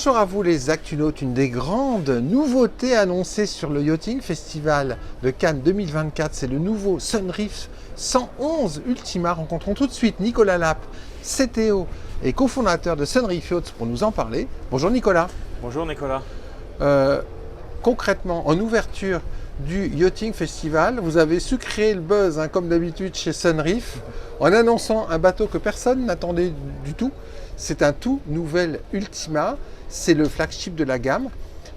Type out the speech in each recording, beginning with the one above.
Bonjour à vous les Actunautes, une des grandes nouveautés annoncées sur le Yachting Festival de Cannes 2024, c'est le nouveau Sunreef 111 Ultima. Rencontrons tout de suite Nicolas Lappe, CTO et cofondateur de Sunreef Yachts pour nous en parler. Bonjour Nicolas. Bonjour Nicolas. Concrètement, en ouverture du Yachting Festival, vous avez su créer le buzz, comme d'habitude chez Sunreef, en annonçant un bateau que personne n'attendait du tout. C'est un tout nouvel Ultima, c'est le flagship de la gamme.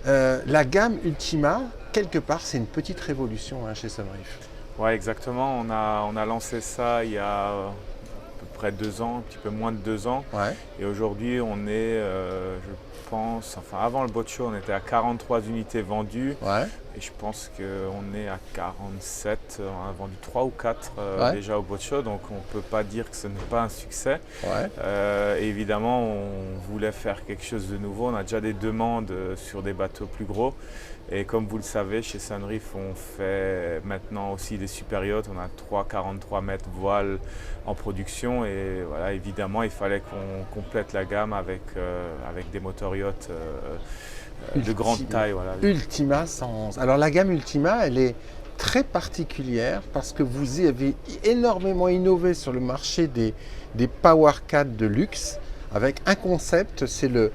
La gamme Ultima, quelque part, c'est une petite révolution chez Sunreef. Ouais, exactement. On a lancé ça il y a à peu près 2 ans, un petit peu moins de 2 ans. Ouais. Et aujourd'hui, on est, je pense, enfin avant le boat show, on était à 43 unités vendues. Ouais. Et je pense qu'on est à 47. On a vendu 3 ou 4 déjà au boat show. Donc on ne peut pas dire que ce n'est pas un succès. Ouais. Et évidemment, on voulait faire quelque chose de nouveau. On a déjà des demandes sur des bateaux plus gros. Et comme vous le savez, chez Sunreef, on fait maintenant aussi des super yachts. On a 3,43 mètres voile en production. Et voilà, évidemment, il fallait qu'on complète la gamme avec des moteurs yachts de grande taille. Voilà. Ultima 111. Alors la gamme Ultima, elle est très particulière parce que vous avez énormément innové sur le marché des powercats de luxe avec un concept, c'est le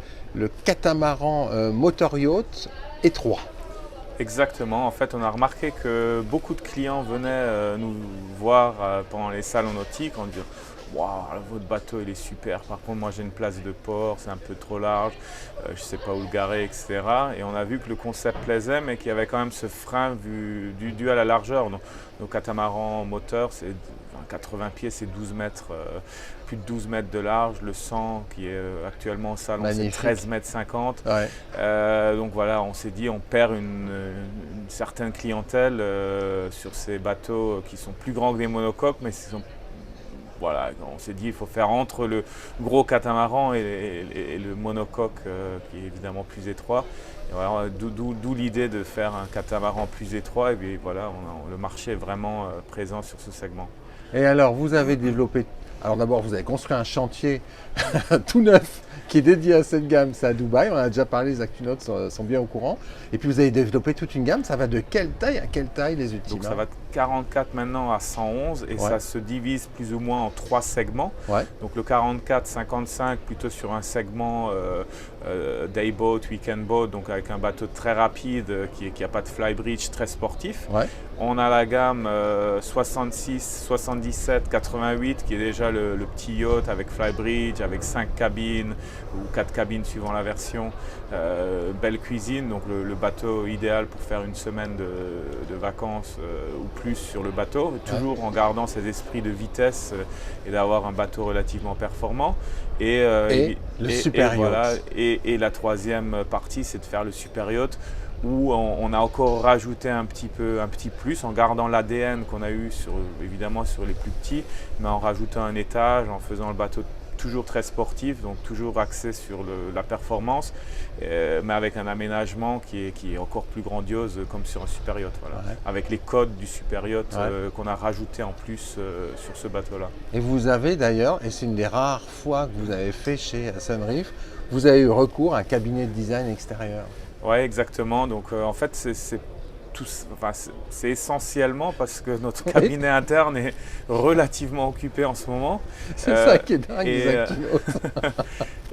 catamaran motor yacht étroit. Exactement. En fait, on a remarqué que beaucoup de clients venaient nous voir pendant les salons nautiques en disant « Waouh, votre bateau il est super, par contre moi j'ai une place de port, c'est un peu trop large, je ne sais pas où le garer, etc. » Et on a vu que le concept plaisait, mais qu'il y avait quand même ce frein dû à la largeur. Donc, nos catamarans moteurs, c'est 80 pieds, c'est 12 mètres, plus de 12 mètres de large. Le 100 qui est actuellement au salon, c'est 13 mètres 50. Ouais. Donc voilà, on s'est dit on perd une certaine clientèle sur ces bateaux qui sont plus grands que des monocoques, mais voilà, on s'est dit il faut faire entre le gros catamaran et le monocoque qui est évidemment plus étroit. Et voilà, d'où l'idée de faire un catamaran plus étroit. Et puis voilà, le marché est vraiment présent sur ce segment. Et alors, vous avez développé... Alors d'abord, vous avez construit un chantier tout neuf qui est dédié à cette gamme, c'est à Dubaï. On en a déjà parlé, les Actunautes sont bien au courant. Et puis vous avez développé toute une gamme. Ça va de quelle taille à quelle taille les Ultima? Donc ça va de 44 maintenant à 111 et ça se divise plus ou moins en 3 segments. Ouais. Donc le 44-55 plutôt sur un segment day boat, weekend boat, donc avec un bateau très rapide qui n'a pas de flybridge, très sportif. Ouais. On a la gamme 66, 77, 88 qui est déjà le petit yacht avec flybridge, avec 5 cabines ou 4 cabines suivant la version. Belle cuisine, donc le bateau idéal pour faire une semaine de vacances ou plus sur le bateau, toujours en gardant cet esprit de vitesse et d'avoir un bateau relativement performant. Et le super yacht. Voilà, et la troisième partie, c'est de faire le super yacht où on a encore rajouté un petit plus en gardant l'ADN qu'on a eu évidemment sur les plus petits, mais en rajoutant un étage, en faisant le bateau toujours très sportif, donc toujours axé sur la performance, mais avec un aménagement qui est encore plus grandiose comme sur un super yacht, voilà. Avec les codes du super yacht qu'on a rajouté en plus sur ce bateau-là. Et vous avez d'ailleurs, et c'est une des rares fois que vous avez fait chez Sunreef, vous avez eu recours à un cabinet de design extérieur. Oui, exactement. Donc en fait, c'est essentiellement parce que notre cabinet interne est relativement occupé en ce moment. C'est ça qui est dingue, les Actunautes.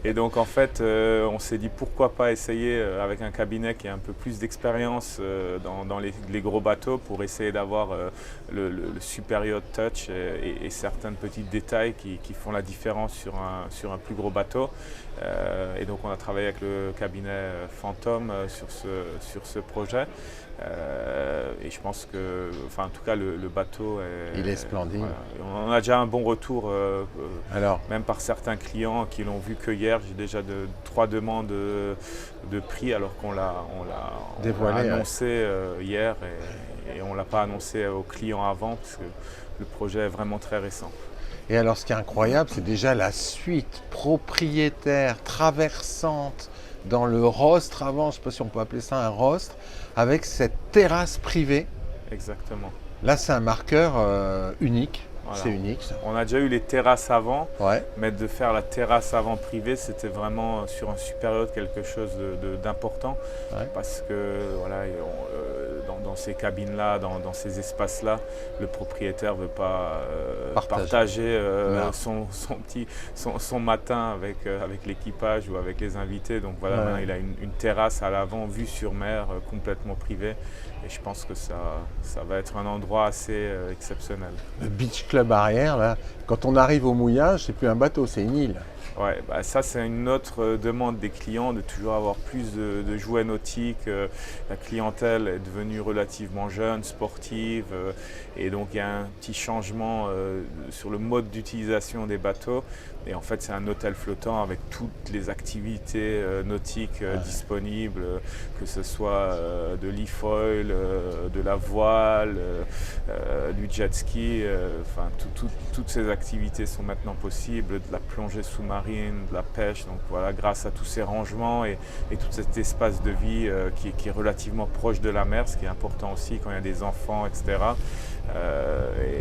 Et donc en fait, on s'est dit pourquoi pas essayer avec un cabinet qui a un peu plus d'expérience dans les gros bateaux pour essayer d'avoir le super yacht touch et certains petits détails qui font la différence sur un plus gros bateau. Et donc on a travaillé avec le cabinet Phantom sur ce projet. Et je pense que, enfin en tout cas le bateau il est splendide. Voilà. On a déjà un bon retour, même par certains clients qui l'ont vu que hier. J'ai déjà 3 demandes de prix alors qu'on l'a annoncé hier et on ne l'a pas annoncé aux clients avant parce que le projet est vraiment très récent. Et alors ce qui est incroyable, c'est déjà la suite propriétaire, traversante dans le rostre avant, je ne sais pas si on peut appeler ça un rostre, avec cette terrasse privée. Exactement. Là, c'est un marqueur unique. Voilà. C'est unique ça. On a déjà eu les terrasses avant, Ouais. mais de faire la terrasse avant privée, c'était vraiment sur un super yacht quelque chose d'important. Ouais. Parce que voilà, dans ces cabines-là, dans ces espaces-là, le propriétaire ne veut pas partager son matin avec l'équipage ou avec les invités. Donc voilà, Ouais. maintenant, il a une terrasse à l'avant, vue sur mer, complètement privée. Et je pense que ça va être un endroit assez exceptionnel. Le beach club arrière, là, quand on arrive au mouillage, c'est plus un bateau, c'est une île. Ouais, bah ça c'est une autre demande des clients de toujours avoir plus de jouets nautiques. La clientèle est devenue relativement jeune, sportive, et donc il y a un petit changement sur le mode d'utilisation des bateaux. Et en fait c'est un hôtel flottant avec toutes les activités nautiques disponibles, que ce soit de l'e-foil, de la voile, du jet ski, enfin toutes ces activités sont maintenant possibles, de la plongée sous-marine, de la pêche. Donc voilà, grâce à tous ces rangements et tout cet espace de vie qui est relativement proche de la mer, ce qui est important aussi quand il y a des enfants, etc.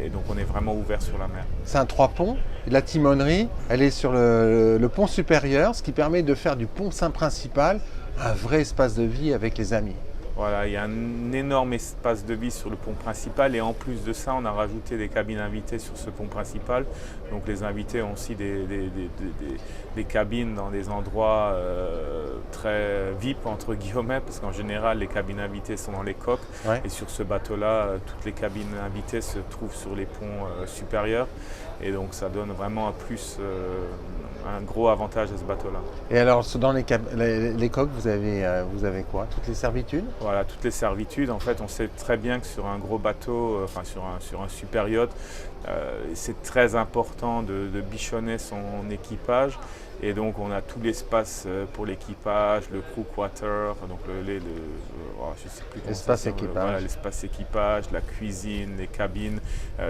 Et donc on est vraiment ouvert sur la mer. C'est un 3-ponts. La timonerie, elle est sur le pont supérieur, ce qui permet de faire du pont Saint principal un vrai espace de vie avec les amis. Voilà, il y a un énorme espace de vie sur le pont principal et en plus de ça, on a rajouté des cabines invitées sur ce pont principal. Donc les invités ont aussi des cabines dans des endroits très VIP entre guillemets, parce qu'en général les cabines invitées sont dans les coques. Ouais. Et sur ce bateau-là, toutes les cabines invitées se trouvent sur les ponts supérieurs. Et donc ça donne vraiment un plus, un gros avantage à ce bateau-là. Et alors, dans les coques, vous avez quoi? Toutes les servitudes? Voilà, toutes les servitudes. En fait, on sait très bien que sur un gros bateau, enfin sur un super yacht, c'est très important de bichonner son équipage. Et donc, on a tout l'espace pour l'équipage, le crew quarter, donc je sais plus comment L'espace ça s'appelle, équipage. voilà, l'espace équipage, la cuisine, les cabines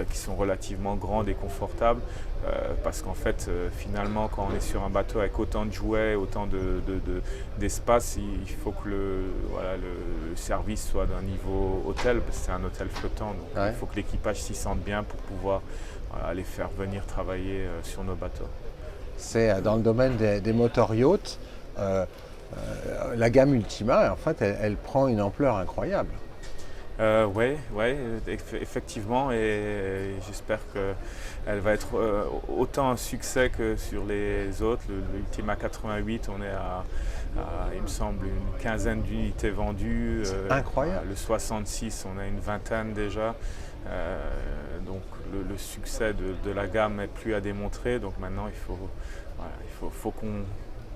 qui sont relativement grandes et confortables. Parce qu'en fait, finalement, quand on est sur un bateau avec autant de jouets, autant d'espace, il faut que le service soit d'un niveau hôtel, parce que c'est un hôtel flottant. Donc il faut que l'équipage s'y sente bien pour pouvoir les faire venir travailler sur nos bateaux. C'est dans le domaine des moteurs yachts. La gamme Ultima, en fait, elle prend une ampleur incroyable. Oui, effectivement, et j'espère qu'elle va être autant un succès que sur les autres. L'Ultima 88, on est à, il me semble, une quinzaine d'unités vendues. C'est incroyable. Le 66, on a une vingtaine déjà. Donc le succès de la gamme n'est plus à démontrer. Donc maintenant, il faut qu'on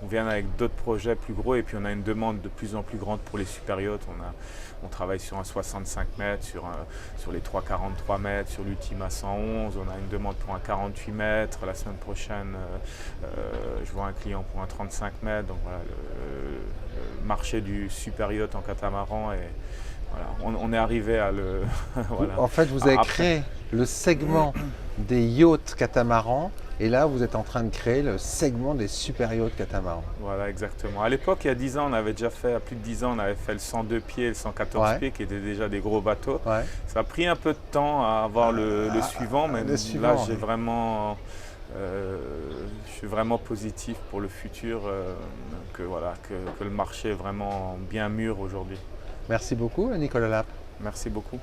vienne avec d'autres projets plus gros, et puis on a une demande de plus en plus grande pour les super yachts. On travaille sur un 65 mètres, sur les 343 mètres, sur l'Ultima 111. On a une demande pour un 48 mètres. La semaine prochaine, je vois un client pour un 35 mètres. Donc voilà, le marché du super yacht en catamaran est... Voilà, on est arrivé à le... voilà. En fait, vous avez créé le segment des yachts catamarans, et là, vous êtes en train de créer le segment des super yachts catamarans. Voilà, exactement. À l'époque, il y a 10 ans, on avait déjà fait, à plus de 10 ans, on avait fait le 102 pieds et le 114 pieds, qui étaient déjà des gros bateaux. Ouais. Ça a pris un peu de temps à avoir le suivant, mais là, j'ai vraiment... je suis vraiment positif pour le futur, que le marché est vraiment bien mûr aujourd'hui. Merci beaucoup, Nicolas Lappe. Merci beaucoup.